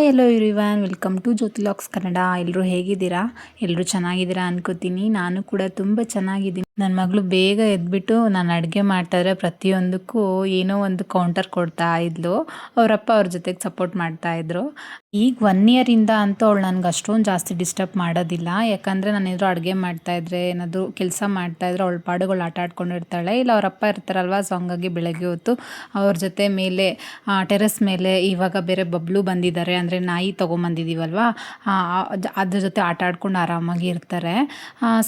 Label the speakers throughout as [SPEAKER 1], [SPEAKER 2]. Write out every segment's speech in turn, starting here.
[SPEAKER 1] Yellow everyone, welcome to Jyoti locks Kannada. ಎಲ್ಲರೂ ಹೇಗಿದ್ದೀರಾ? ಎಲ್ಲರೂ ಚೆನ್ನಾಗಿದ್ದೀರಾ ಅನ್ಕೋತೀನಿ. ನಾನು ಕೂಡ ತುಂಬ ಚೆನ್ನಾಗಿದ್ದೀನಿ. ನನ್ನ ಮಗಳು ಬೇಗ ಎದ್ಬಿಟ್ಟು ನಾನು ಅಡುಗೆ ಮಾಡ್ತಾಯಿದ್ರೆ ಪ್ರತಿಯೊಂದಕ್ಕೂ ಏನೋ ಒಂದು ಕೌಂಟರ್ ಕೊಡ್ತಾ ಇದ್ಲು. ಅವರಪ್ಪ ಅವ್ರ ಜೊತೆಗೆ ಸಪೋರ್ಟ್ ಮಾಡ್ತಾಯಿದ್ರು. ಈಗ 1 ಇಯರಿಂದ ಅಂತೂ ಅವಳು ನನಗೆ ಅಷ್ಟೊಂದು ಜಾಸ್ತಿ ಡಿಸ್ಟರ್ಬ್ ಮಾಡೋದಿಲ್ಲ. ಯಾಕಂದರೆ ನಾನೇನಾದರೂ ಅಡುಗೆ ಮಾಡ್ತಾಯಿದ್ರೆ ಏನಾದರೂ ಕೆಲಸ ಮಾಡ್ತಾಯಿದ್ರೆ ಅವಳ ಪಾಡುಗಳು ಆಟ ಆಡ್ಕೊಂಡಿರ್ತಾಳೆ. ಇಲ್ಲ ಅವರಪ್ಪ ಇರ್ತಾರಲ್ವ, ಸೊ ಹಂಗಾಗಿ ಬೆಳಗ್ಗೆ ಹೊತ್ತು ಅವ್ರ ಜೊತೆ ಮೇಲೆ ಟೆರೆಸ್ ಮೇಲೆ ಇವಾಗ ಬೇರೆ ಬಬ್ಲು ಬಂದಿದ್ದಾರೆ, ಅಂದರೆ ನಾಯಿ ತೊಗೊಂಬಂದಿದ್ದೀವಲ್ವ, ಅದ್ರ ಜೊತೆ ಆಟ ಆಡ್ಕೊಂಡು ಆರಾಮಾಗಿ ಇರ್ತಾರೆ.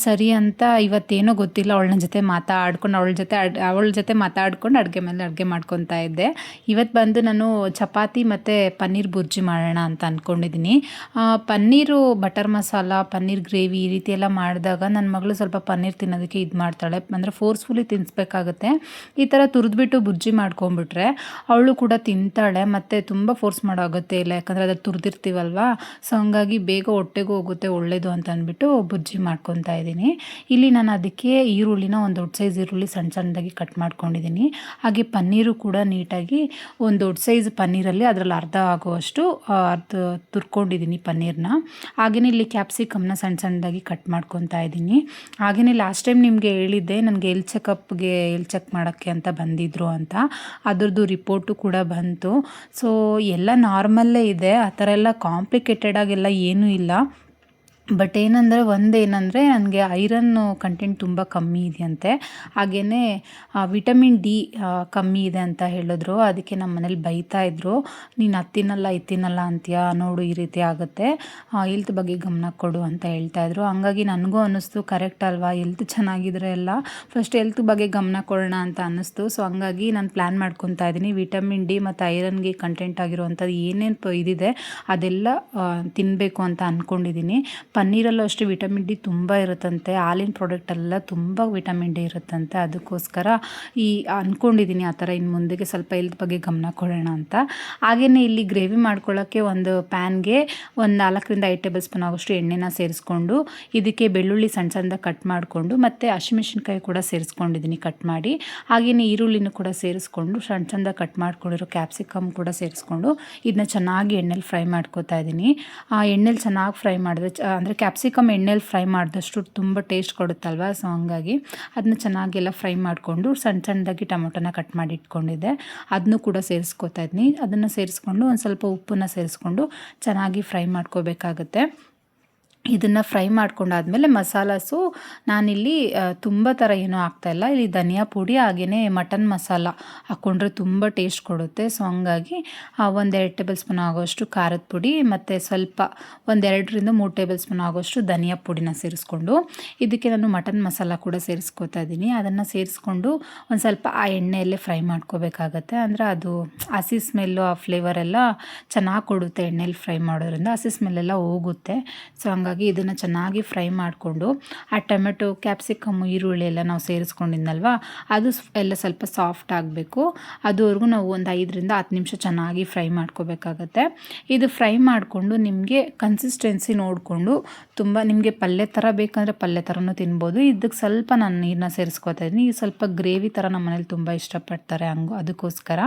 [SPEAKER 1] ಸರಿ ಅಂತ ಇವತ್ತೇನೋ ಗೊತ್ತಿಲ್ಲ, ಅವಳ ಜೊತೆ ಮಾತಾಡ್ಕೊಂಡು ಅವಳ ಜೊತೆ ಮಾತಾಡ್ಕೊಂಡು ಅಡುಗೆ ಮಾಡ್ಕೊತಾ ಇದ್ದೆ. ಇವತ್ತು ಬಂದು ನಾನು ಚಪಾತಿ ಮತ್ತು ಪನ್ನೀರ್ ಬುರ್ಜಿ ಮಾಡೋಣ ಅಂತ ಅಂದ್ಕೊಂಡಿದ್ದೀನಿ. ಪನ್ನೀರು ಬಟರ್ ಮಸಾಲ, ಪನ್ನೀರ್ ಗ್ರೇವಿ ಈ ರೀತಿ ಎಲ್ಲ ಮಾಡಿದಾಗ ನನ್ನ ಮಗಳು ಸ್ವಲ್ಪ ಪನ್ನೀರ್ ತಿನ್ನೋದಕ್ಕೆ ಇದು ಮಾಡ್ತಾಳೆ, ಅಂದರೆ ಫೋರ್ಸ್ಫುಲಿ ತಿನ್ನಿಸ್ಬೇಕಾಗುತ್ತೆ. ಈ ಥರ ತುರಿದ್ಬಿಟ್ಟು ಬುರ್ಜಿ ಮಾಡ್ಕೊಂಬಿಟ್ರೆ ಅವಳು ಕೂಡ ತಿಂತಾಳೆ, ಮತ್ತು ತುಂಬ ಫೋರ್ಸ್ ಮಾಡೋ ಅಗತ್ಯ ಇಲ್ಲ, ಯಾಕಂದರೆ ಅದು ತುರಿದಿರ್ತೀವಲ್ವ, ಸೊ ಹಂಗಾಗಿ ಬೇಗ ಹೊಟ್ಟೆಗೂ ಹೋಗುತ್ತೆ, ಒಳ್ಳೆಯದು ಅಂತ ಅಂದ್ಬಿಟ್ಟು ಬುರ್ಜಿ ಮಾಡ್ಕೊತಾ ಇದ್ದೀನಿ. ಇಲ್ಲಿ ನಾನು ಅದಕ್ಕೆ ಈರುಳ್ಳಿನ ಒಂದು ದೊಡ್ಡ ಸೈಜ್ ಈರುಳ್ಳಿ ಸಣ್ಣದಾಗಿ ಕಟ್ ಮಾಡ್ಕೊಂಡಿದ್ದೀನಿ. ಹಾಗೆ ಪನ್ನೀರು ಕೂಡ ನೀಟಾಗಿ ಒಂದು ದೊಡ್ಡ ಸೈಜ್ ಪನ್ನೀರಲ್ಲಿ ಅದರಲ್ಲಿ ಅರ್ಧ ಆಗುವಷ್ಟು ತುರ್ಕೊಂಡಿದ್ದೀನಿ ಪನ್ನೀರ್ನ. ಹಾಗೆಯೇ ಇಲ್ಲಿ ಕ್ಯಾಪ್ಸಿಕಮ್ನ ಸಣ್ಣದಾಗಿ ಕಟ್ ಮಾಡ್ಕೊತಾ ಇದ್ದೀನಿ. ಹಾಗೆಯೇ ಲಾಸ್ಟ್ ಟೈಮ್ ನಿಮಗೆ ಹೇಳಿದ್ದೆ ನನಗೆ ಹೆಲ್ತ್ ಚೆಕ್ ಮಾಡೋಕ್ಕೆ ಅಂತ ಬಂದಿದ್ದರು ಅಂತ, ಅದ್ರದ್ದು ರಿಪೋರ್ಟು ಕೂಡ ಬಂತು. ಸೊ ಎಲ್ಲ ನಾರ್ಮಲ್ಲೇ ಇದೆ, ಆ ಥರ ಎಲ್ಲ ಕಾಂಪ್ಲಿಕೇಟೆಡ್ ಆಗೆಲ್ಲ ಏನೂ ಇಲ್ಲ. ಬಟ್ ಒಂದೇನಂದರೆ ನನಗೆ ಐರನ್ ಕಂಟೆಂಟ್ ತುಂಬ ಕಮ್ಮಿ ಇದೆಯಂತೆ. ಹಾಗೆಯೇ ವಿಟಮಿನ್ ಡಿ ಕಮ್ಮಿ ಇದೆ ಅಂತ ಹೇಳಿದ್ರು. ಅದಕ್ಕೆ ನಮ್ಮ ಮನೇಲಿ ಬೈತಾಯಿದ್ರು, ನೀನು ಅದು ತಿನ್ನಲ್ಲ ಅಂತೀಯ ನೋಡು, ಈ ರೀತಿ ಆಗುತ್ತೆ, ಹೆಲ್ತ್ ಬಗ್ಗೆ ಗಮನ ಕೊಡು ಅಂತ ಹೇಳ್ತಾಯಿದ್ರು. ಹಂಗಾಗಿ ನನಗೂ ಅನ್ನಿಸ್ತು, ಕರೆಕ್ಟ್ ಅಲ್ವಾ, ಹೆಲ್ತ್ ಚೆನ್ನಾಗಿದ್ರೆ ಎಲ್ಲ ಫಸ್ಟ್ ಹೆಲ್ತ್ ಬಗ್ಗೆ ಗಮನ ಕೊಡೋಣ ಅಂತ ಅನ್ನಿಸ್ತು. ಸೊ ಹಂಗಾಗಿ ನಾನು ಪ್ಲ್ಯಾನ್ ಮಾಡ್ಕೊತಾ ಇದ್ದೀನಿ. ವಿಟಮಿನ್ ಡಿ ಮತ್ತು ಐರನ್ಗೆ ಕಂಟೆಂಟ್ ಆಗಿರುವಂಥದ್ದು ಏನೇನು ಇದಿದೆ ಅದೆಲ್ಲ ತಿನ್ನಬೇಕು ಅಂತ ಅಂದ್ಕೊಂಡಿದ್ದೀನಿ. ಪನ್ನೀರಲ್ಲೂ ಅಷ್ಟೇ ವಿಟಮಿನ್ ಡಿ ತುಂಬ ಇರುತ್ತಂತೆ, ಹಾಲಿನ ಪ್ರಾಡಕ್ಟೆಲ್ಲ ತುಂಬ ವಿಟಮಿನ್ ಡಿ ಇರುತ್ತಂತೆ. ಅದಕ್ಕೋಸ್ಕರ ಅಂದ್ಕೊಂಡಿದ್ದೀನಿ ಆ ಥರ ಇನ್ನು ಮುಂದೆಗೆ ಸ್ವಲ್ಪ ಹೆಲ್ತ್ ಬಗ್ಗೆ ಗಮನ ಕೊಡೋಣ ಅಂತ. ಹಾಗೆಯೇ ಇಲ್ಲಿ ಗ್ರೇವಿ ಮಾಡ್ಕೊಳ್ಳೋಕ್ಕೆ ಒಂದು ಪ್ಯಾನ್ಗೆ ಒಂದು 4-5 ಟೇಬಲ್ ಸ್ಪೂನ್ ಆಗೋಷ್ಟು ಎಣ್ಣೆನ ಸೇರಿಸ್ಕೊಂಡು, ಇದಕ್ಕೆ ಬೆಳ್ಳುಳ್ಳಿ ಸಣ್ಣದಾಗಿ ಕಟ್ ಮಾಡಿಕೊಂಡು ಮತ್ತು ಹಸಿಮೆಣ್ಸಿನ್ಕಾಯಿ ಕೂಡ ಸೇರಿಸ್ಕೊಂಡಿದ್ದೀನಿ ಕಟ್ ಮಾಡಿ. ಹಾಗೆಯೇ ಈರುಳ್ಳಿನೂ ಕೂಡ ಸೇರಿಸ್ಕೊಂಡು ಸಣ್ಣದಾಗಿ ಕಟ್ ಮಾಡ್ಕೊಂಡಿರೋ ಕ್ಯಾಪ್ಸಿಕಮ್ ಕೂಡ ಸೇರಿಸ್ಕೊಂಡು ಇದನ್ನ ಚೆನ್ನಾಗಿ ಎಣ್ಣೆಲಿ ಫ್ರೈ ಮಾಡ್ಕೊತಾ ಇದ್ದೀನಿ. ಎಣ್ಣೆಲಿ ಚೆನ್ನಾಗಿ ಫ್ರೈ ಮಾಡಿದ್ರೆ ಅಂದರೆ ಕ್ಯಾಪ್ಸಿಕಮ್ ಎಣ್ಣೆಲಿ ಫ್ರೈ ಮಾಡಿದಷ್ಟು ತುಂಬ ಟೇಸ್ಟ್ ಕೊಡುತ್ತಲ್ವ, ಸೊ ಹಂಗಾಗಿ ಅದನ್ನ ಚೆನ್ನಾಗೆಲ್ಲ ಫ್ರೈ ಮಾಡಿಕೊಂಡು ಸಣ್ಣದಾಗಿ ಟೊಮೊಟೊನ ಕಟ್ ಮಾಡಿ ಇಟ್ಕೊಂಡಿದ್ದೆ, ಅದನ್ನು ಕೂಡ ಸೇರಿಸ್ಕೊತಾ ಇದ್ದೀನಿ. ಅದನ್ನು ಸೇರಿಸ್ಕೊಂಡು ಒಂದು ಸ್ವಲ್ಪ ಉಪ್ಪನ್ನು ಸೇರಿಸ್ಕೊಂಡು ಚೆನ್ನಾಗಿ ಫ್ರೈ ಮಾಡ್ಕೋಬೇಕಾಗತ್ತೆ. ಇದನ್ನು ಫ್ರೈ ಮಾಡ್ಕೊಂಡಾದಮೇಲೆ ಮಸಾಲಾಸು ನಾನಿಲ್ಲಿ ತುಂಬ ಥರ ಏನೂ ಹಾಕ್ತಾಯಿಲ್ಲ. ಇಲ್ಲಿ ಧನಿಯಾ ಪುಡಿ ಹಾಗೆಯೇ ಮಟನ್ ಮಸಾಲ ಹಾಕ್ಕೊಂಡ್ರೆ ತುಂಬ ಟೇಸ್ಟ್ ಕೊಡುತ್ತೆ. ಸೊ ಹಂಗಾಗಿ 1-2 ಟೇಬಲ್ ಸ್ಪೂನ್ ಆಗೋಷ್ಟು ಖಾರದ ಪುಡಿ ಮತ್ತು ಸ್ವಲ್ಪ 1-2-3 ಟೇಬಲ್ ಸ್ಪೂನ್ ಆಗೋಷ್ಟು ಧನಿಯಾ ಪುಡಿನ ಸೇರಿಸ್ಕೊಂಡು ಇದಕ್ಕೆ ನಾನು ಮಟನ್ ಮಸಾಲ ಕೂಡ ಸೇರಿಸ್ಕೊತಾ ಇದ್ದೀನಿ. ಅದನ್ನು ಸೇರಿಸ್ಕೊಂಡು ಒಂದು ಸ್ವಲ್ಪ ಆ ಎಣ್ಣೆಯಲ್ಲೇ ಫ್ರೈ ಮಾಡ್ಕೋಬೇಕಾಗತ್ತೆ. ಅಂದರೆ ಅದು ಹಸಿ ಸ್ಮೆಲ್ಲು, ಆ ಫ್ಲೇವರೆಲ್ಲ ಚೆನ್ನಾಗಿ ಕೊಡುತ್ತೆ ಎಣ್ಣೆಲಿ ಫ್ರೈ ಮಾಡೋದ್ರಿಂದ, ಹಸಿ ಸ್ಮೆಲ್ಲೆಲ್ಲ ಹೋಗುತ್ತೆ. ಸೊ ಹಂಗಾಗಿ ಇದನ್ನು ಚೆನ್ನಾಗಿ ಫ್ರೈ ಮಾಡಿಕೊಂಡು ಆ ಟೊಮೆಟೊ, ಕ್ಯಾಪ್ಸಿಕಮ್ಮು, ಈರುಳ್ಳಿ ಎಲ್ಲ ನಾವು ಸೇರಿಸ್ಕೊಂಡಿದ್ನಲ್ವ, ಅದು ಎಲ್ಲ ಸ್ವಲ್ಪ ಸಾಫ್ಟ್ ಆಗಬೇಕು. ಅದುವರೆಗೂ ನಾವು ಒಂದು 5-10 ನಿಮಿಷ ಚೆನ್ನಾಗಿ ಫ್ರೈ ಮಾಡ್ಕೋಬೇಕಾಗತ್ತೆ. ಇದು ಫ್ರೈ ಮಾಡಿಕೊಂಡು ನಿಮಗೆ ಕನ್ಸಿಸ್ಟೆನ್ಸಿ ನೋಡಿಕೊಂಡು, ತುಂಬ ನಿಮಗೆ ಪಲ್ಯ ಥರ ಬೇಕಂದರೆ ಪಲ್ಯ ಥರನೂ ತಿನ್ಬೋದು. ಇದಕ್ಕೆ ಸ್ವಲ್ಪ ನಾನು ನೀರನ್ನ ಸೇರಿಸ್ಕೊತಾ ಇದ್ದೀನಿ. ಇದು ಸ್ವಲ್ಪ ಗ್ರೇವಿ ಥರ ನಮ್ಮ ಮನೇಲಿ ತುಂಬ ಇಷ್ಟಪಡ್ತಾರೆ, ಅದಕ್ಕೋಸ್ಕರ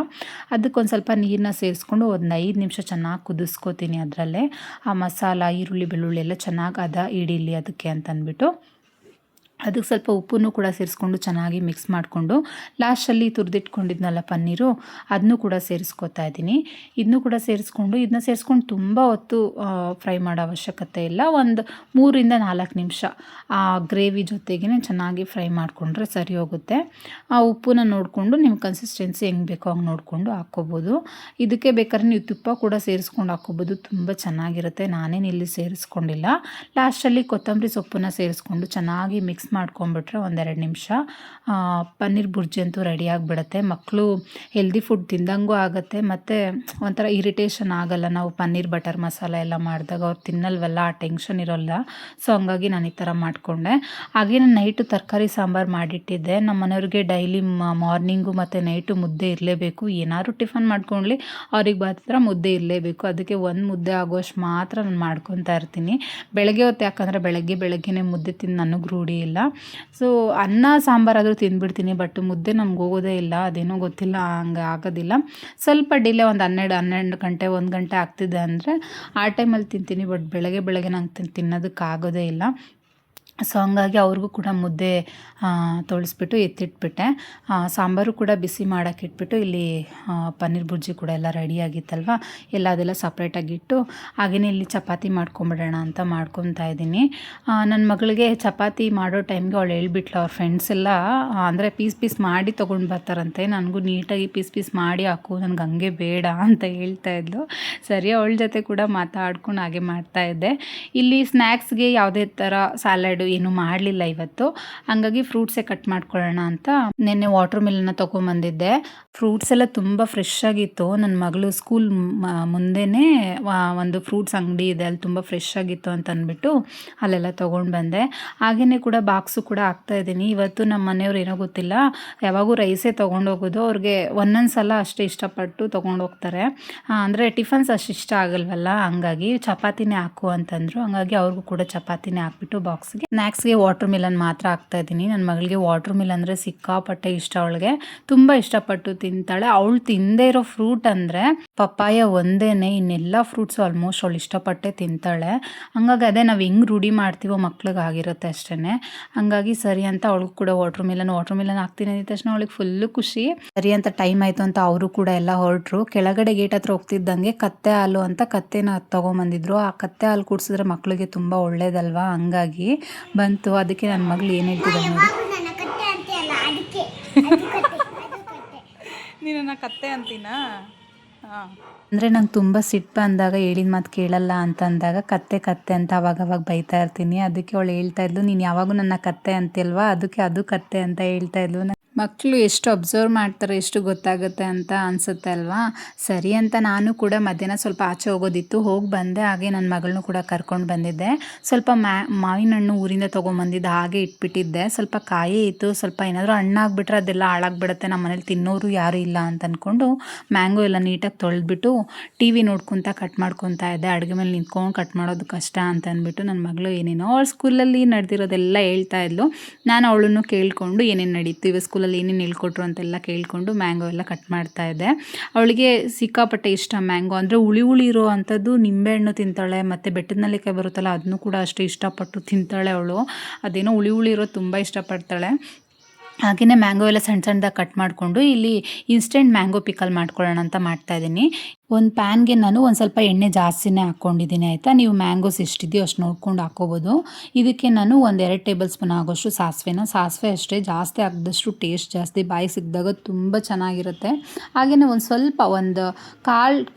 [SPEAKER 1] ಅದಕ್ಕೊಂದು ಸ್ವಲ್ಪ ನೀರನ್ನ ಸೇರಿಸ್ಕೊಂಡು ಒಂದು 5 ನಿಮಿಷ ಚೆನ್ನಾಗಿ ಕುದಿಸ್ಕೋತೀನಿ. ಅದರಲ್ಲೇ ಆ ಮಸಾಲ, ಈರುಳ್ಳಿ, ಬೆಳ್ಳುಳ್ಳಿ ಎಲ್ಲ ಚೆನ್ನಾಗಿ ಹಿಡೀಲಿ ಅದಕ್ಕೆ ಅಂತಂದ್ಬಿಟ್ಟು ಅದಕ್ಕೆ ಸ್ವಲ್ಪ ಉಪ್ಪನ್ನು ಕೂಡ ಸೇರಿಸ್ಕೊಂಡು ಚೆನ್ನಾಗಿ ಮಿಕ್ಸ್ ಮಾಡಿಕೊಂಡು ಲಾಸ್ಟಲ್ಲಿ ತುರಿದಿಟ್ಕೊಂಡಿದ್ನಲ್ಲ ಪನ್ನೀರು, ಅದನ್ನು ಕೂಡ ಸೇರಿಸ್ಕೊತಾ ಇದ್ದೀನಿ. ಇದನ್ನು ಕೂಡ ಸೇರಿಸ್ಕೊಂಡು ತುಂಬ ಹೊತ್ತು ಫ್ರೈ ಮಾಡೋ ಅವಶ್ಯಕತೆ ಇಲ್ಲ. ಒಂದು 3-4 ನಿಮಿಷ ಆ ಗ್ರೇವಿ ಜೊತೆಗೇ ಚೆನ್ನಾಗಿ ಫ್ರೈ ಮಾಡಿಕೊಂಡ್ರೆ ಸರಿ ಹೋಗುತ್ತೆ. ಆ ಉಪ್ಪನ್ನ ನೋಡಿಕೊಂಡು ನಿಮ್ಮ ಕನ್ಸಿಸ್ಟೆನ್ಸಿ ಹೆಂಗೆ ಬೇಕೋ ಹಂಗೆ ನೋಡಿಕೊಂಡು ಹಾಕ್ಕೋಬೋದು. ಇದಕ್ಕೆ ಬೇಕಾದ್ರೆ ನೀವು ತುಪ್ಪ ಕೂಡ ಸೇರಿಸ್ಕೊಂಡು ಹಾಕ್ಕೋಬೋದು, ತುಂಬ ಚೆನ್ನಾಗಿರುತ್ತೆ. ನಾನೇನು ಇಲ್ಲಿ ಸೇರಿಸ್ಕೊಂಡಿಲ್ಲ. ಲಾಸ್ಟಲ್ಲಿ ಕೊತ್ತಂಬರಿ ಸೊಪ್ಪನ್ನು ಸೇರಿಸ್ಕೊಂಡು ಚೆನ್ನಾಗಿ ಮಿಕ್ಸ್ ಮಾಡ್ಕೊಂಬಿಟ್ರೆ 1-2 ನಿಮಿಷ ಪನ್ನೀರ್ ಬುರ್ಜಿ ಅಂತೂ ರೆಡಿ ಆಗಿಬಿಡುತ್ತೆ. ಮಕ್ಕಳು ಹೆಲ್ದಿ ಫುಡ್ ತಿಂದಂಗೂ ಆಗುತ್ತೆ, ಮತ್ತು ಒಂಥರ ಇರಿಟೇಷನ್ ಆಗಲ್ಲ. ನಾವು ಪನ್ನೀರ್ ಬಟರ್ ಮಸಾಲ ಎಲ್ಲ ಮಾಡಿದಾಗ ಅವ್ರು ತಿನ್ನಲ್ವಲ್ಲ, ಆ ಟೆನ್ಷನ್ ಇರೋಲ್ಲ. ಸೊ ಹಂಗಾಗಿ ನಾನು ಈ ಥರ ಮಾಡಿಕೊಂಡೆ. ಹಾಗೆ ನಾನು ನೈಟು ತರಕಾರಿ ಸಾಂಬಾರು ಮಾಡಿಟ್ಟಿದ್ದೆ. ನಮ್ಮ ಮನೆಯವ್ರಿಗೆ ಡೈಲಿ ಮಾರ್ನಿಂಗು ಮತ್ತು ನೈಟು ಮುದ್ದೆ ಇರಲೇಬೇಕು. ಏನಾದ್ರು ಟಿಫನ್ ಮಾಡ್ಕೊಳ್ಳಿ, ಅವ್ರಿಗೆ ಮಾತ್ರ ಮುದ್ದೆ ಇರಲೇಬೇಕು. ಅದಕ್ಕೆ ಒಂದು ಮುದ್ದೆ ಆಗೋಷ್ಟು ಮಾತ್ರ ನಾನು ಮಾಡ್ಕೊತಾ ಇರ್ತೀನಿ. ಬೆಳಗ್ಗೆ ಹೊತ್ತು ಯಾಕಂದರೆ ಬೆಳಗ್ಗೆನೇ ಮುದ್ದೆ ತಿಂದು ನನಗೆ ರೂಢಿ ಇಲ್ಲ. ಸೊ ಅನ್ನ ಸಾಂಬಾರಾದರೂ ತಿಂದ್ಬಿಡ್ತೀನಿ, ಬಟ್ ಮುದ್ದೆ ನಮ್ಗೆ ಹೋಗೋದೇ ಇಲ್ಲ, ಅದೇನೋ ಗೊತ್ತಿಲ್ಲ, ಹಂಗೆ ಆಗೋದಿಲ್ಲ. ಸ್ವಲ್ಪ ಡಿಲೇ ಒಂದು 12 ಗಂಟೆ 1 ಗಂಟೆ ಆಗ್ತಿದೆ ಅಂದರೆ ಆ ಟೈಮಲ್ಲಿ ತಿಂತೀನಿ, ಬಟ್ ಬೆಳಗ್ಗೆ ನಂಗೆ ತಿನ್ನೋದಕ್ಕಾಗೋದೇ ಇಲ್ಲ. ಸೊ ಹಂಗಾಗಿ ಅವ್ರಿಗೂ ಕೂಡ ಮುದ್ದೆ ತೊಳೆಸ್ಬಿಟ್ಟು ಎತ್ತಿಟ್ಬಿಟ್ಟೆ. ಸಾಂಬಾರು ಕೂಡ ಬಿಸಿ ಮಾಡೋಕ್ಕೆ ಇಟ್ಬಿಟ್ಟು ಇಲ್ಲಿ ಪನ್ನೀರ್ ಬುರ್ಜಿ ಕೂಡ ಎಲ್ಲ ರೆಡಿಯಾಗಿತ್ತಲ್ವ, ಅದೆಲ್ಲ ಸಪ್ರೇಟಾಗಿಟ್ಟು ಹಾಗೆಯೇ ಇಲ್ಲಿ ಚಪಾತಿ ಮಾಡ್ಕೊಂಬಿಡೋಣ ಅಂತ ಮಾಡ್ಕೊತಾ ಇದ್ದೀನಿ. ನನ್ನ ಮಗಳಿಗೆ ಚಪಾತಿ ಮಾಡೋ ಟೈಮ್ಗೆ ಅವಳು ಹೇಳ್ಬಿಟ್ಲು, ಅವ್ರ ಫ್ರೆಂಡ್ಸ್ ಎಲ್ಲ ಅಂದರೆ ಪೀಸ್ ಮಾಡಿ ತೊಗೊಂಡು ಬರ್ತಾರಂತೆ, ನನಗೂ ನೀಟಾಗಿ ಪೀಸ್ ಮಾಡಿ ಹಾಕು, ನನಗೆ ಹಂಗೆ ಬೇಡ ಅಂತ ಹೇಳ್ತಾಯಿದ್ಲು. ಸರಿ, ಅವಳ ಜೊತೆ ಕೂಡ ಮಾತಾಡ್ಕೊಂಡು ಹಾಗೆ ಮಾಡ್ತಾಯಿದ್ದೆ. ಇಲ್ಲಿ ಸ್ನ್ಯಾಕ್ಸ್ಗೆ ಯಾವುದೇ ಥರ ಸ್ಯಾಲಡು ಏನು ಮಾಡಲಿಲ್ಲ ಇವತ್ತು, ಹಂಗಾಗಿ ಫ್ರೂಟ್ಸೇ ಕಟ್ ಮಾಡ್ಕೊಳ್ಳೋಣ ಅಂತ ನಿನ್ನೆ ವಾಟರ್ ಮಿಲನ್ನ ತೊಗೊಂಬಂದಿದ್ದೆ. ಫ್ರೂಟ್ಸ್ ಎಲ್ಲ ತುಂಬ ಫ್ರೆಶ್ ಆಗಿತ್ತು. ನನ್ನ ಮಗಳು ಸ್ಕೂಲ್ ಮುಂದೆನೇ ಒಂದು ಫ್ರೂಟ್ಸ್ ಅಂಗಡಿ ಇದೆ, ಅಲ್ಲಿ ತುಂಬ ಫ್ರೆಶ್ ಆಗಿತ್ತು ಅಂತ ಅಂದ್ಬಿಟ್ಟು ಅಲ್ಲೆಲ್ಲ ತೊಗೊಂಡು ಬಂದೆ. ಹಾಗೆಯೇ ಕೂಡ ಬಾಕ್ಸು ಕೂಡ ಹಾಕ್ತಾಯಿದ್ದೀನಿ. ಇವತ್ತು ನಮ್ಮ ಮನೆಯವ್ರು ಏನೋ ಗೊತ್ತಿಲ್ಲ, ಯಾವಾಗೂ ರೈಸೇ ತೊಗೊಂಡೋಗೋದು, ಅವ್ರಿಗೆ ಒಂದೊಂದು ಸಲ ಅಷ್ಟೇ ಇಷ್ಟಪಟ್ಟು ತೊಗೊಂಡೋಗ್ತಾರೆ, ಅಂದರೆ ಟಿಫನ್ಸ್ ಅಷ್ಟು ಇಷ್ಟ ಆಗಲ್ವಲ್ಲ, ಹಂಗಾಗಿ ಚಪಾತಿನೇ ಹಾಕು ಅಂತಂದರು. ಹಂಗಾಗಿ ಅವ್ರಿಗೂ ಕೂಡ ಚಪಾತಿನೇ ಹಾಕ್ಬಿಟ್ಟು ಬಾಕ್ಸ್ಗೆ ಸ್ನ್ಯಾಕ್ಸ್ಗೆ ವಾಟರ್ ಮಿಲನ್ ಮಾತ್ರ ಹಾಕ್ತಾಯಿದ್ದೀನಿ. ನನ್ನ ಮಗಳಿಗೆ ವಾಟರ್ ಮಿಲನ್ ಅಂದರೆ ಸಿಕ್ಕಾಪಟ್ಟೆ ಇಷ್ಟ, ಅವಳಿಗೆ ತುಂಬ ಇಷ್ಟಪಟ್ಟು ತಿಂತಾಳೆ. ಅವಳು ತಿಂದೇ ಇರೋ ಫ್ರೂಟ್ ಅಂದರೆ ಪಪ್ಪಾಯ ಒಂದೇನೆ, ಇನ್ನೆಲ್ಲ ಫ್ರೂಟ್ಸು ಆಲ್ಮೋಸ್ಟ್ ಅವಳು ಇಷ್ಟಪಟ್ಟೆ ತಿಂತಾಳೆ. ಹಂಗಾಗಿ ಅದೇ ನಾವು ಹೆಂಗೆ ರೂಢಿ ಮಾಡ್ತೀವೋ ಮಕ್ಳಿಗೆ ಆಗಿರುತ್ತೆ ಅಷ್ಟೇ. ಹಂಗಾಗಿ ಸರಿ ಅಂತ ಅವಳಿಗೂ ಕೂಡ ವಾಟರ್ ಮಿಲನ್ ಹಾಕ್ತೀನಿ ಅಂದ ತಕ್ಷಣ ಅವಳಿಗೆ ಫುಲ್ಲು ಖುಷಿ. ಸರಿ ಅಂತ ಟೈಮ್ ಆಯಿತು ಅಂತ ಅವರು ಕೂಡ ಎಲ್ಲ ಹೊರಟ್ರು. ಕೆಳಗಡೆ ಗೇಟ್ ಹತ್ರ ಹೋಗ್ತಿದ್ದಂಗೆ ಕತ್ತೆ ಹಾಲು ಅಂತ ಕತ್ತೆನ ತೊಗೊಂಬಂದಿದ್ರು. ಆ ಕತ್ತೆ ಹಾಲು ಕುಡಿಸಿದ್ರೆ ಮಕ್ಕಳಿಗೆ ತುಂಬ ಒಳ್ಳೇದಲ್ವಾ, ಹಂಗಾಗಿ ಬಂತು. ಅದಕ್ಕೆ ನನ್ನ ಮಗಳು ಏನು ಹೇಳ್ತಿದ್ದಾಳೆ ನೋಡಿ,
[SPEAKER 2] ನೀನು ಕತ್ತೆ ಅಂತೀನಾ?
[SPEAKER 1] ಅಂದರೆ ನಂಗೆ ತುಂಬ ಸಿಟ್ಟು ಬಂದಾಗ, ಹೇಳಿದ ಮಾತು ಕೇಳಲ್ಲ ಅಂತ ಅಂದಾಗ ಕತ್ತೆ ಅಂತ ಅವಾಗವಾಗ ಬೈತಾ ಇರ್ತೀನಿ. ಅದಕ್ಕೆ ಅವಳು ಹೇಳ್ತಾ ಇದ್ಲು, ನೀನು ಯಾವಾಗೂ ನನ್ನ ಕತ್ತೆ ಅಂತೀಲ್ವಾ, ಅದಕ್ಕೆ ಅದು ಕತ್ತೆ ಅಂತ ಹೇಳ್ತಾ ಇದ್ಲು. ಮಕ್ಕಳು ಎಷ್ಟು ಅಬ್ಸರ್ವ್ ಮಾಡ್ತಾರೆ, ಎಷ್ಟು ಗೊತ್ತಾಗುತ್ತೆ ಅಂತ ಅನಿಸುತ್ತೆ ಅಲ್ವಾ. ಸರಿ ಅಂತ ನಾನು ಕೂಡ ಮಧ್ಯಾಹ್ನ ಸ್ವಲ್ಪ ಆಚೆ ಹೋಗೋದಿತ್ತು, ಹೋಗಿ ಬಂದೆ. ಹಾಗೆ ನನ್ನ ಮಗಳನ್ನೂ ಕೂಡ ಕರ್ಕೊಂಡು ಬಂದಿದ್ದೆ. ಸ್ವಲ್ಪ ಮಾವಿನ ಹಣ್ಣು ಊರಿಂದ ತೊಗೊಂಬಂದಿದ್ದೆ, ಹಾಗೆ ಇಟ್ಬಿಟ್ಟಿದ್ದೆ. ಸ್ವಲ್ಪ ಕಾಯಿ ಇತ್ತು, ಸ್ವಲ್ಪ ಏನಾದರೂ ಹಣ್ಣಾಗ್ಬಿಟ್ರೆ ಅದೆಲ್ಲ ಹಾಳಾಗ್ಬಿಡುತ್ತೆ, ನಮ್ಮ ಮನೇಲಿ ತಿನ್ನೋರು ಯಾರೂ ಇಲ್ಲ ಅಂತ ಅಂದ್ಕೊಂಡು ಮ್ಯಾಂಗೋ ಎಲ್ಲ ನೀಟಾಗಿ ತೊಳೆದ್ಬಿಟ್ಟು ಟಿ ವಿ ನೋಡ್ಕೊತಾ ಕಟ್ ಮಾಡ್ಕೊತಾ ಇದ್ದೆ. ಅಡುಗೆ ಮೇಲೆ ನಿಂತ್ಕೊಂಡು ಕಟ್ ಮಾಡೋದು ಕಷ್ಟ ಅಂತ ಅಂದ್ಬಿಟ್ಟು ನನ್ನ ಮಗಳು ಏನೇನೋ ಅವಳ ಸ್ಕೂಲಲ್ಲಿ ನಡೆದಿರೋದೆಲ್ಲ ಹೇಳ್ತಾ ಇದ್ಲು. ನಾನು ಅವಳನ್ನು ಕೇಳಿಕೊಂಡು ಏನೇನು ನಡೀತು ಇವಾಗ ಸ್ಕೂಲಲ್ಲಿ ಏನೇನು ಹೇಳ್ಕೊಟ್ರು ಅಂತೆಲ್ಲ ಕೇಳಿಕೊಂಡು ಮ್ಯಾಂಗೋ ಎಲ್ಲ ಕಟ್ ಮಾಡ್ತಾ ಇದ್ದೆ. ಅವಳಿಗೆ ಸಿಕ್ಕಾಪಟ್ಟೆ ಇಷ್ಟ ಮ್ಯಾಂಗೋ ಅಂದರೆ, ಹುಳಿ ಇರೋ ಅಂಥದ್ದು ನಿಂಬೆಹಣ್ಣು ತಿಂತಾಳೆ, ಮತ್ತು ಬೆಟ್ಟದ ನೆಲ್ಲಿಕಾಯಿ ಬರುತ್ತಲ್ಲ ಅದನ್ನು ಕೂಡ ಅಷ್ಟು ಇಷ್ಟಪಟ್ಟು ತಿಂತಾಳೆ ಅವಳು. ಅದೇನೋ ಹುಳಿ ಇರೋದು ತುಂಬ ಇಷ್ಟಪಡ್ತಾಳೆ. ಹಾಗೆಯೇ ಮ್ಯಾಂಗೋ ಎಲ್ಲ ಸಣ್ಣದಾಗಿ ಕಟ್ ಮಾಡಿಕೊಂಡು ಇಲ್ಲಿ ಇನ್ಸ್ಟೆಂಟ್ ಮ್ಯಾಂಗೋ ಪಿಕಲ್ ಮಾಡ್ಕೊಳ್ಳೋಣ ಅಂತ ಮಾಡ್ತಾಯಿದ್ದೀನಿ. ಒಂದು ಪ್ಯಾನ್ಗೆ ನಾನು ಒಂದು ಸ್ವಲ್ಪ ಎಣ್ಣೆ ಜಾಸ್ತಿನೇ ಹಾಕ್ಕೊಂಡಿದ್ದೀನಿ, ಆಯಿತಾ. ನೀವು ಮ್ಯಾಂಗೋಸ್ ಎಷ್ಟಿದೆಯೋ ಅಷ್ಟು ನೋಡ್ಕೊಂಡು ಹಾಕ್ಕೋಬೋದು. ಇದಕ್ಕೆ ನಾನು 1-2 ಟೇಬಲ್ ಸ್ಪೂನ್ ಆಗೋಷ್ಟು ಸಾಸಿವೆ ಅಷ್ಟೇ, ಜಾಸ್ತಿ ಹಾಕಿದಷ್ಟು ಟೇಸ್ಟ್ ಜಾಸ್ತಿ, ಬಾಯಿ ಸಿಕ್ಕಿದಾಗ ತುಂಬ ಚೆನ್ನಾಗಿರುತ್ತೆ. ಹಾಗೆಯೇ ಒಂದು ಸ್ವಲ್ಪ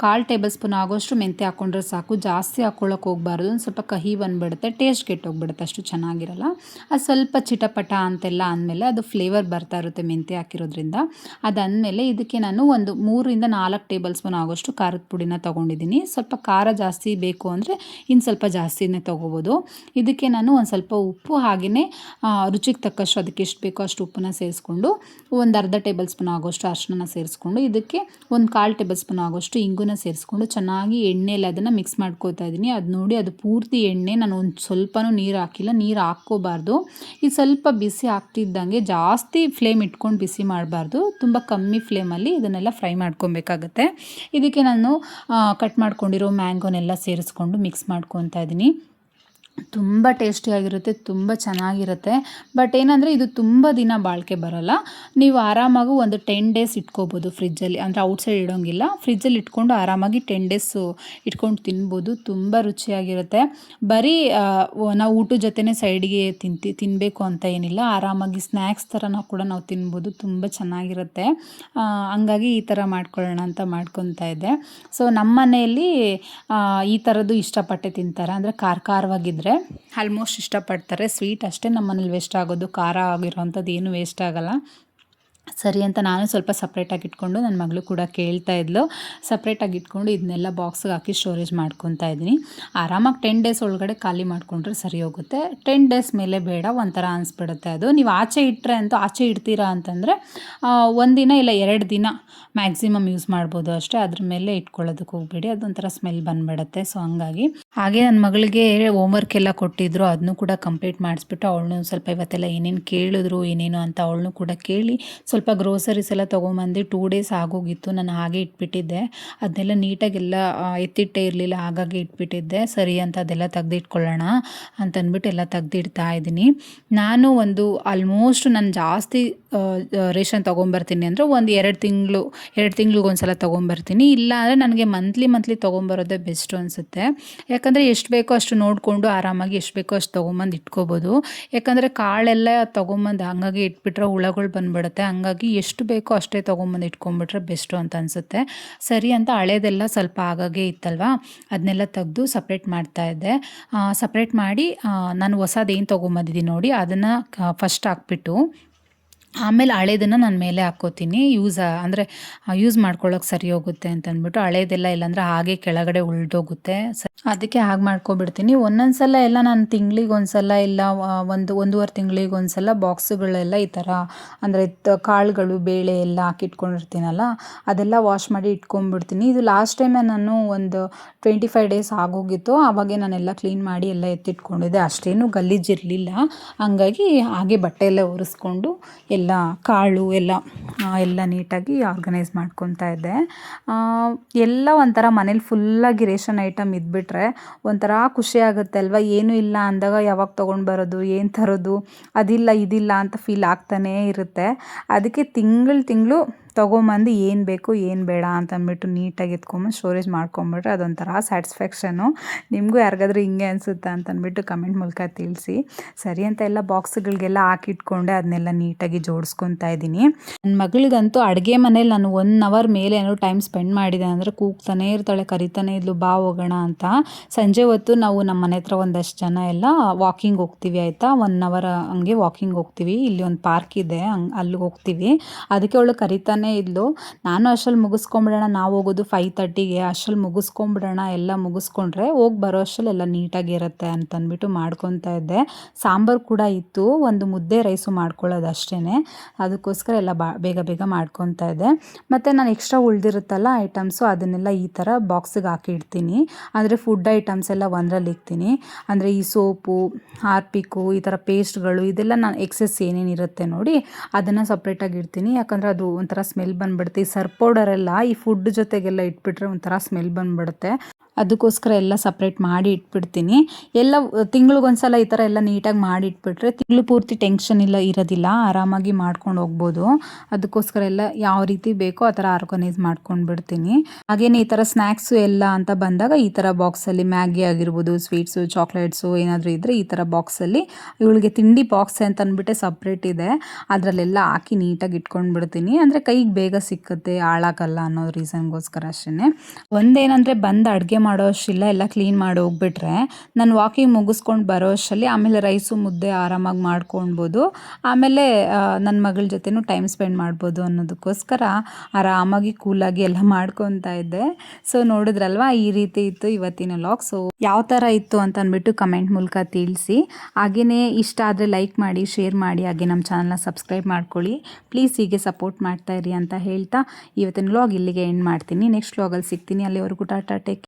[SPEAKER 1] ಕಾಲು ಟೇಬಲ್ ಸ್ಪೂನ್ ಆಗೋಷ್ಟು ಮೆಂತ್ಯ ಹಾಕ್ಕೊಂಡ್ರೆ ಸಾಕು, ಜಾಸ್ತಿ ಹಾಕ್ಕೊಳ್ಳೋಕೆ ಹೋಗಬಾರ್ದು, ಒಂದು ಸ್ವಲ್ಪ ಕಹಿ ಬಂದುಬಿಡುತ್ತೆ, ಟೇಸ್ಟ್ ಕೆಟ್ಟೋಗ್ಬಿಡುತ್ತೆ, ಅಷ್ಟು ಚೆನ್ನಾಗಿರಲ್ಲ. ಅದು ಸ್ವಲ್ಪ ಚಿಟಪಟ ಅಂತೆಲ್ಲ ಅಂದಮೇಲೆ ಅದು ಫ್ಲೇವರ್ ಬರ್ತಾ ಇರುತ್ತೆ ಮೆಂತ್ಯ ಹಾಕಿರೋದ್ರಿಂದ. ಅದಾದಮೇಲೆ ಇದಕ್ಕೆ ನಾನು ಒಂದು 3-4 ಟೇಬಲ್ ಸ್ಪೂನ್ ಆಗೋಷ್ಟು ಖಾರದ ಪುಡಿನ ತೊಗೊಂಡಿದ್ದೀನಿ. ಸ್ವಲ್ಪ ಖಾರ ಜಾಸ್ತಿ ಬೇಕು ಅಂದರೆ ಇನ್ನು ಸ್ವಲ್ಪ ಜಾಸ್ತಿನೇ ತೊಗೋಬೋದು. ಇದಕ್ಕೆ ನಾನು ಒಂದು ಸ್ವಲ್ಪ ಉಪ್ಪು, ಹಾಗೆಯೇ ರುಚಿಗೆ ತಕ್ಕಷ್ಟು ಅದಕ್ಕೆ ಎಷ್ಟು ಬೇಕೋ ಅಷ್ಟು ಉಪ್ಪನ್ನ ಸೇರಿಸ್ಕೊಂಡು, ಒಂದು ಅರ್ಧ ಟೇಬಲ್ ಸ್ಪೂನ್ ಆಗೋಷ್ಟು ಅರಿಶಿನ ಸೇರಿಸ್ಕೊಂಡು, ಇದಕ್ಕೆ ಒಂದು 1/4 ಟೇಬಲ್ ಸ್ಪೂನ್ ಆಗೋಷ್ಟು ಇಂಗುನ ಸೇರಿಸ್ಕೊಂಡು ಚೆನ್ನಾಗಿ ಎಣ್ಣೆಯಲ್ಲಿ ಅದನ್ನು ಮಿಕ್ಸ್ ಮಾಡ್ಕೋತಾ ಇದ್ದೀನಿ. ಅದು ನೋಡಿ, ಅದು ಪೂರ್ತಿ ಎಣ್ಣೆ, ನಾನು ಒಂದು ಸ್ವಲ್ಪನೂ ನೀರು ಹಾಕಿಲ್ಲ, ನೀರು ಹಾಕ್ಕೋಬಾರ್ದು. ಇದು ಸ್ವಲ್ಪ ಬಿಸಿ ಆಗ್ತಿದ್ದಂಗೆ ಜಾಸ್ತಿ ಫ್ಲೇಮ್ ಇಟ್ಕೊಂಡು ಬಿಸಿ ಮಾಡಬಾರ್ದು, ತುಂಬ ಕಮ್ಮಿ ಫ್ಲೇಮಲ್ಲಿ ಇದನ್ನೆಲ್ಲ ಫ್ರೈ ಮಾಡ್ಕೊಬೇಕಾಗತ್ತೆ. ಇದಕ್ಕೆ ನಾನು ಕಟ್ ಮಾಡ್ಕೊಂಡಿರೋ ಮ್ಯಾಂಗೋನೆಲ್ಲ ಸೇರಿಸ್ಕೊಂಡು ಮಿಕ್ಸ್ ಮಾಡ್ಕೊತಾ ಇದ್ದೀನಿ. ತುಂಬ ಟೇಸ್ಟಿಯಾಗಿರುತ್ತೆ, ತುಂಬ ಚೆನ್ನಾಗಿರುತ್ತೆ. ಬಟ್ ಏನಂದರೆ ಇದು ತುಂಬ ದಿನ ಬಾಳಿಕೆ ಬರೋಲ್ಲ. ನೀವು ಆರಾಮಾಗಿ ಒಂದು 10 ಡೇಸ್ ಇಟ್ಕೋಬೋದು ಫ್ರಿಜ್ಜಲ್ಲಿ, ಅಂದರೆ ಔಟ್ಸೈಡ್ ಇಡೋಂಗಿಲ್ಲ, ಫ್ರಿಜ್ಜಲ್ಲಿ ಇಟ್ಕೊಂಡು ಆರಾಮಾಗಿ 10 ಡೇಸು ಇಟ್ಕೊಂಡು ತಿನ್ಬೋದು, ತುಂಬ ರುಚಿಯಾಗಿರುತ್ತೆ. ಬರೀ ನಾವು ಊಟದ ಜೊತೆನೇ ಸೈಡಿಗೆ ತಿನ್ನಬೇಕು ಅಂತ ಏನಿಲ್ಲ, ಆರಾಮಾಗಿ ಸ್ನ್ಯಾಕ್ಸ್ ಥರನೂ ಕೂಡ ನಾವು ತಿನ್ಬೋದು, ತುಂಬ ಚೆನ್ನಾಗಿರುತ್ತೆ. ಹಂಗಾಗಿ ಈ ಥರ ಮಾಡ್ಕೊಳ್ಳೋಣ ಅಂತ ಮಾಡ್ಕೊತಾ ಇದ್ದೆ. ಸೊ ನಮ್ಮ ಮನೆಯಲ್ಲಿ ಈ ಥರದ್ದು ಇಷ್ಟಪಟ್ಟೆ ತಿಂತಾರೆ, ಅಂದರೆ ಖಾರವಾಗಿದ್ದರೆ ಆಲ್ಮೋಸ್ಟ್ ಇಷ್ಟಪಡ್ತಾರೆ. ಸ್ವೀಟ್ ಅಷ್ಟೇ ನಮ್ಮ ಮನೇಲಿ ವೇಸ್ಟ್ ಆಗೋದು, ಖಾರ ಆಗಿರೋವಂಥದ್ದು ಏನು ವೇಸ್ಟ್ ಆಗೋಲ್ಲ. ಸರಿ ಅಂತ ನಾನು ಸ್ವಲ್ಪ ಸಪ್ರೇಟಾಗಿ ಇಟ್ಕೊಂಡು ನನ್ನ ಮಗಳು ಕೂಡ ಕೇಳ್ತಾ ಇದ್ಲು. ಸಪ್ರೇಟಾಗಿ ಇಟ್ಕೊಂಡು ಇದನ್ನೆಲ್ಲ ಬಾಕ್ಸ್ಗೆ ಹಾಕಿ ಸ್ಟೋರೇಜ್ ಮಾಡ್ಕೊತಾ ಇದ್ದೀನಿ. ಆರಾಮಾಗಿ 10 ಡೇಸ್ ಒಳಗಡೆ ಖಾಲಿ ಮಾಡಿಕೊಂಡ್ರೆ ಸರಿ ಹೋಗುತ್ತೆ. 10 ಡೇಸ್ ಮೇಲೆ ಬೇಡ, ಒಂಥರ ಅನಿಸ್ಬಿಡುತ್ತೆ ಅದು. ನೀವು ಆಚೆ ಇಟ್ಟರೆ ಅಂತೂ ಆಚೆ ಇಡ್ತೀರಾ ಅಂತಂದರೆ 1 ದಿನ ಇಲ್ಲ 2 ದಿನ ಮ್ಯಾಕ್ಸಿಮಮ್ ಯೂಸ್ ಮಾಡ್ಬೋದು ಅಷ್ಟೇ. ಅದ್ರ ಮೇಲೆ ಇಟ್ಕೊಳ್ಳೋದಕ್ಕೆ ಹೋಗಬೇಡಿ, ಅದೊಂಥರ ಸ್ಮೆಲ್ ಬಂದುಬಿಡುತ್ತೆ. ಸೊ ಹಂಗಾಗಿ ಹಾಗೆ ನನ್ನ ಮಗಳಿಗೆ ಹೋಮ್ವರ್ಕ್ ಎಲ್ಲ ಕೊಟ್ಟಿದ್ರು, ಅದನ್ನು ಕೂಡ ಕಂಪ್ಲೀಟ್ ಮಾಡಿಸ್ಬಿಟ್ಟು ಅವಳನ್ನು ಸ್ವಲ್ಪ ಇವತ್ತೆಲ್ಲ ಏನೇನು ಕೇಳಿದ್ರು ಏನೇನು ಅಂತ ಅವಳನ್ನು ಕೂಡ ಕೇಳಿ ಸ್ವಲ್ಪ ಗ್ರೋಸರೀಸ್ ಎಲ್ಲ ತೊಗೊಂಬಂದು 2 ಡೇಸ್ ಆಗೋಗಿತ್ತು. ನಾನು ಹಾಗೆ ಇಟ್ಬಿಟ್ಟಿದ್ದೆ. ಅದನ್ನೆಲ್ಲ ನೀಟಾಗೆಲ್ಲ ಎತ್ತಿಟ್ಟೇ ಇರಲಿಲ್ಲ, ಹಾಗಾಗಿ ಇಟ್ಬಿಟ್ಟಿದ್ದೆ. ಸರಿ ಅಂತ ಅದೆಲ್ಲ ತೆಗ್ದಿಟ್ಕೊಳ್ಳೋಣ ಅಂತಂದ್ಬಿಟ್ಟು ಎಲ್ಲ ತೆಗ್ದಿಡ್ತಾ ಇದ್ದೀನಿ. ನಾನು ಆಲ್ಮೋಸ್ಟ್ ನಾನು ಜಾಸ್ತಿ ರೇಷನ್ ತೊಗೊಂಬರ್ತೀನಿ ಅಂದರೆ ಒಂದು 2 ತಿಂಗಳಿಗೊಂದ್ಸಲ ತೊಗೊಂಬರ್ತೀನಿ. ಇಲ್ಲ ಅಂದರೆ ನನಗೆ ಮಂತ್ಲಿ ತೊಗೊಂಬರೋದೇ ಬೆಸ್ಟು ಅನಿಸುತ್ತೆ. ಯಾಕಂದರೆ ಎಷ್ಟು ಬೇಕೋ ಅಷ್ಟು ನೋಡಿಕೊಂಡು ಆರಾಮಾಗಿ ಎಷ್ಟು ಬೇಕೋ ಅಷ್ಟು ತೊಗೊಂಬಂದು ಇಟ್ಕೋಬೋದು. ಯಾಕಂದರೆ ಕಾಳೆಲ್ಲ ತೊಗೊಂಬಂದು ಹಂಗಾಗಿ ಇಟ್ಬಿಟ್ರೆ ಹುಳಗಳು ಬಂದುಬಿಡುತ್ತೆ. ಹಂಗಾಗಿ ಎಷ್ಟು ಬೇಕೋ ಅಷ್ಟೇ ತೊಗೊಂಬಂದು ಇಟ್ಕೊಂಡ್ಬಿಟ್ರೆ ಬೆಸ್ಟು ಅಂತ ಅನಿಸುತ್ತೆ. ಸರಿ ಅಂತ ಹಳೇದೆಲ್ಲ ಸ್ವಲ್ಪ ಆಗಾಗೆ ಇತ್ತಲ್ವ, ಅದನ್ನೆಲ್ಲ ತೆಗೆದು ಸಪ್ರೇಟ್ ಮಾಡ್ತಾಯಿದ್ದೆ. ಸಪ್ರೇಟ್ ಮಾಡಿ ನಾನು ಹೊಸದೇನು ತೊಗೊಂಬಂದಿದ್ದೀನಿ ನೋಡಿ ಅದನ್ನು ಫಸ್ಟ್ ಹಾಕ್ಬಿಟ್ಟು ಆಮೇಲೆ ಹಳೇದನ್ನು ನಾನು ಮೇಲೆ ಹಾಕ್ಕೋತೀನಿ. ಯೂಸ್ ಮಾಡ್ಕೊಳ್ಳೋಕೆ ಸರಿ ಹೋಗುತ್ತೆ ಅಂತಂದ್ಬಿಟ್ಟು. ಹಳೇದೆಲ್ಲ ಇಲ್ಲಾಂದರೆ ಹಾಗೆ ಕೆಳಗಡೆ ಉಳ್ದೋಗುತ್ತೆ. ಅದಕ್ಕೆ ಹಾಗೆ ಮಾಡ್ಕೊಬಿಡ್ತೀನಿ. ಒಂದೊಂದು ಸಲ ಎಲ್ಲ ನಾನು ತಿಂಗಳಿಗೊಂದ್ಸಲ ಇಲ್ಲ 1.5 ತಿಂಗಳಿಗೊಂದ್ಸಲ ಬಾಕ್ಸುಗಳೆಲ್ಲ ಈ ಥರ ಅಂದರೆ ಕಾಳುಗಳು ಬೇಳೆ ಎಲ್ಲ ಹಾಕಿಟ್ಕೊಂಡಿರ್ತೀನಲ್ಲ ಅದೆಲ್ಲ ವಾಶ್ ಮಾಡಿ ಇಟ್ಕೊಂಡ್ಬಿಡ್ತೀನಿ. ಇದು ಲಾಸ್ಟ್ ಟೈಮೇ ನಾನು ಒಂದು 25 ಡೇಸ್ ಆಗೋಗಿತ್ತು. ಆವಾಗೆ ನಾನೆಲ್ಲ ಕ್ಲೀನ್ ಮಾಡಿ ಎಲ್ಲ ಎತ್ತಿಟ್ಕೊಂಡಿದ್ದೆ. ಅಷ್ಟೇನು ಗಲೀಜಿರಲಿಲ್ಲ. ಹಂಗಾಗಿ ಹಾಗೆ ಬಟ್ಟೆ ಎಲ್ಲ ಒರೆಸ್ಕೊಂಡು ಎಲ್ಲ ಕಾಳು ಎಲ್ಲ ನೀಟಾಗಿ ಆರ್ಗನೈಸ್ ಮಾಡ್ಕೊತಾ ಇದ್ದೆ. ಎಲ್ಲ ಒಂಥರ ಮನೇಲಿ ಫುಲ್ಲಾಗಿ ರೇಷನ್ ಐಟಮ್ ಇದ್ಬಿಟ್ರೆ ಒಂಥರ ಖುಷಿ ಆಗುತ್ತೆ ಅಲ್ವಾ. ಏನೂ ಇಲ್ಲ ಅಂದಾಗ ಯಾವಾಗ ತೊಗೊಂಡು ಬರೋದು, ಏನು ತರೋದು, ಅದಿಲ್ಲ ಇದಿಲ್ಲ ಅಂತ ಫೀಲ್ ಆಗ್ತಾನೇ ಇರುತ್ತೆ. ಅದಕ್ಕೆ ತಿಂಗಳು ತೊಗೊಂಬಂದು ಏನು ಬೇಕು ಏನು ಬೇಡ ಅಂತಂದ್ಬಿಟ್ಟು ನೀಟಾಗಿ ಎತ್ಕೊಂಬಂದು ಸ್ಟೋರೇಜ್ ಮಾಡ್ಕೊಂಬಿಟ್ರೆ ಅದೊಂಥರ ಸ್ಯಾಟಿಸ್ಫ್ಯಾಕ್ಷನು. ನಿಮಗೂ ಯಾರಿಗಾದ್ರೂ ಹಿಂಗೆ ಅನಿಸುತ್ತಾ ಅಂತಂದ್ಬಿಟ್ಟು ಕಮೆಂಟ್ ಮೂಲಕ ತಿಳಿಸಿ. ಸರಿ ಅಂತ ಎಲ್ಲ ಬಾಕ್ಸ್ಗಳಿಗೆಲ್ಲ ಹಾಕಿಟ್ಕೊಂಡೆ ಅದನ್ನೆಲ್ಲ ನೀಟಾಗಿ ಜೋಡಿಸ್ಕೊತಾ ಇದ್ದೀನಿ. ನನ್ನ ಮಗಳಿಗಂತೂ ಅಡುಗೆ ಮನೇಲಿ ನಾನು 1 ಅವರ್ ಮೇಲೆ ಏನಾದ್ರು ಟೈಮ್ ಸ್ಪೆಂಡ್ ಮಾಡಿದೆ ಅಂದರೆ ಕೂಗ್ತಾನೇ ಇರ್ತಾಳೆ, ಕರಿತಾನೆ ಇದ್ಲು ಬಾ ಹೋಗೋಣ ಅಂತ. ಸಂಜೆ ಹೊತ್ತು ನಾವು ನಮ್ಮ ಮನೆ ಹತ್ರ ಒಂದಷ್ಟು ಜನ ಎಲ್ಲ ವಾಕಿಂಗ್ ಹೋಗ್ತೀವಿ ಆಯಿತಾ. 1 ಅವರ್ ಹಂಗೆ ವಾಕಿಂಗ್ ಹೋಗ್ತೀವಿ. ಇಲ್ಲಿ ಒಂದು ಪಾರ್ಕ್ ಇದೆ, ಅಲ್ಲಿಗೆ ಹೋಗ್ತೀವಿ. ಅದಕ್ಕೆ ಅವಳು ಕರಿತಾನೆ ಇದ್ಲು. ನಾನು ಅಷ್ಟರಲ್ಲಿ ಮುಗಿಸ್ಕೊಂಬಿಡೋಣ, ನಾವು ಹೋಗೋದು 5:30ಗೆ, ಅಷ್ಟರಲ್ಲಿ ಮುಗಿಸ್ಕೊಂಬಿಡೋಣ, ಎಲ್ಲ ಮುಗಿಸ್ಕೊಂಡ್ರೆ ಹೋಗಿ ಬರೋ ಅಷ್ಟರಲ್ಲಿ ಎಲ್ಲ ನೀಟಾಗಿರುತ್ತೆ ಅಂತಂದ್ಬಿಟ್ಟು ಮಾಡ್ಕೊತಾ ಇದ್ದೆ. ಸಾಂಬಾರು ಕೂಡ ಇತ್ತು, ಒಂದು ಮುದ್ದೆ ರೈಸು ಮಾಡ್ಕೊಳ್ಳೋದು ಅಷ್ಟೇ. ಅದಕ್ಕೋಸ್ಕರ ಎಲ್ಲ ಬೇಗ ಮಾಡ್ಕೊತಾ ಇದ್ದೆ. ಮತ್ತು ನಾನು ಎಕ್ಸ್ಟ್ರಾ ಉಳಿದಿರುತ್ತಲ್ಲ ಐಟಮ್ಸು ಅದನ್ನೆಲ್ಲ ಈ ಥರ ಬಾಕ್ಸಿಗೆ ಹಾಕಿಡ್ತೀನಿ. ಅಂದರೆ ಫುಡ್ ಐಟಮ್ಸ್ ಎಲ್ಲ ಒಂದರಲ್ಲಿ ಇಕ್ತೀನಿ. ಅಂದರೆ ಈ ಸೋಪು, ಹಾರ್ಪಿಕ್ಕು, ಈ ಥರ ಪೇಸ್ಟ್ಗಳು ಇದೆಲ್ಲ ನಾನು ಎಕ್ಸೆಸ್ ಏನೇನಿರುತ್ತೆ ನೋಡಿ ಅದನ್ನು ಸಪ್ರೇಟಾಗಿ ಇಡ್ತೀನಿ. ಯಾಕಂದರೆ ಅದು ಒಂಥರ ಸ್ಮೆಲ್ ಬಂದುಬಿಡುತ್ತೆ. ಈ ಸರ್ಫ್ ಪೌಡರೆಲ್ಲ ಈ ಫುಡ್ ಜೊತೆಗೆಲ್ಲ ಇಟ್ಬಿಟ್ರೆ ಒಂಥರ ಸ್ಮೆಲ್ ಬಂದುಬಿಡುತ್ತೆ. ಅದಕ್ಕೋಸ್ಕರ ಎಲ್ಲ ಸಪ್ರೇಟ್ ಮಾಡಿ ಇಟ್ಬಿಡ್ತೀನಿ. ಎಲ್ಲ ತಿಂಗಳಿಗೊಂದ್ಸಲ ಈ ಥರ ಎಲ್ಲ ನೀಟಾಗಿ ಮಾಡಿ ಇಟ್ಬಿಟ್ರೆ ತಿಂಗಳು ಪೂರ್ತಿ ಟೆನ್ಷನ್ ಇರೋದಿಲ್ಲ, ಆರಾಮಾಗಿ ಮಾಡ್ಕೊಂಡು ಹೋಗ್ಬೋದು. ಅದಕ್ಕೋಸ್ಕರ ಎಲ್ಲ ಯಾವ ರೀತಿ ಬೇಕೋ ಆ ಥರ ಆರ್ಗನೈಸ್ ಮಾಡ್ಕೊಂಡು ಬಿಡ್ತೀನಿ. ಹಾಗೇನೇ ಈ ಥರ ಸ್ನ್ಯಾಕ್ಸು ಎಲ್ಲ ಅಂತ ಬಂದಾಗ ಈ ಥರ ಬಾಕ್ಸಲ್ಲಿ ಮ್ಯಾಗಿ ಆಗಿರ್ಬೋದು, ಸ್ವೀಟ್ಸು, ಚಾಕ್ಲೇಟ್ಸು ಏನಾದರೂ ಇದ್ದರೆ ಈ ಥರ ಬಾಕ್ಸಲ್ಲಿ ಇವಳಿಗೆ ತಿಂಡಿ ಬಾಕ್ಸ್ ಅಂತ ಅಂದ್ಬಿಟ್ಟೆ ಸಪ್ರೇಟ್ ಇದೆ, ಅದರಲ್ಲೆಲ್ಲ ಹಾಕಿ ನೀಟಾಗಿ ಇಟ್ಕೊಂಡು ಬಿಡ್ತೀನಿ. ಅಂದರೆ ಕೈಗೆ ಬೇಗ ಸಿಕ್ಕುತ್ತೆ, ಹಾಳಾಗಲ್ಲ ಅನ್ನೋ ರೀಸನ್ಗೋಸ್ಕರ ಅಷ್ಟೇ. ಒಂದೇನಂದರೆ ಬಂದು ಅಡುಗೆ ಮಾಡೋ ಅಷ್ಟಿಲ್ಲ, ಎಲ್ಲ ಕ್ಲೀನ್ ಮಾಡಿ ಹೋಗ್ಬಿಟ್ರೆ ನಾನು ವಾಕಿಂಗ್ ಮುಗಿಸ್ಕೊಂಡು ಬರೋ ಅಷ್ಟರಲ್ಲಿ ಆಮೇಲೆ ರೈಸು ಮುದ್ದೆ ಆರಾಮಾಗಿ ಮಾಡ್ಕೊಳ್ಬೋದು. ಆಮೇಲೆ ನನ್ನ ಮಗಳ ಜೊತೆನೂ ಟೈಮ್ ಸ್ಪೆಂಡ್ ಮಾಡ್ಬೋದು ಅನ್ನೋದಕ್ಕೋಸ್ಕರ ಆರಾಮಾಗಿ ಕೂಲಾಗಿ ಎಲ್ಲ ಮಾಡ್ಕೊತಾ ಇದ್ದೆ. ಸೊ ನೋಡಿದ್ರಲ್ವಾ, ಈ ರೀತಿ ಇತ್ತು ಇವತ್ತಿನ ವ್ಲಾಗ್. ಸೊ ಯಾವ ಥರ ಇತ್ತು ಅಂತ ಅಂದ್ಬಿಟ್ಟು ಕಮೆಂಟ್ ಮೂಲಕ ತಿಳಿಸಿ. ಹಾಗೆಯೇ ಇಷ್ಟ ಆದರೆ ಲೈಕ್ ಮಾಡಿ, ಶೇರ್ ಮಾಡಿ, ಹಾಗೆ ನಮ್ಮ ಚಾನಲ್ನ ಸಬ್ಸ್ಕ್ರೈಬ್ ಮಾಡ್ಕೊಳ್ಳಿ ಪ್ಲೀಸ್. ಹೀಗೆ ಸಪೋರ್ಟ್ ಮಾಡ್ತಾಯಿರಿ ಅಂತ ಹೇಳ್ತಾ ಇವತ್ತಿನ ವ್ಲಾಗ್ ಇಲ್ಲಿಗೆ ಎಂಡ್ ಮಾಡ್ತೀನಿ. ನೆಕ್ಸ್ಟ್ ವ್ಲಾಗಲ್ಲಿ ಸಿಗ್ತೀನಿ. ಅಲ್ಲಿವರೆಗೂ ಟಾಟಾ, ಟೇಕ್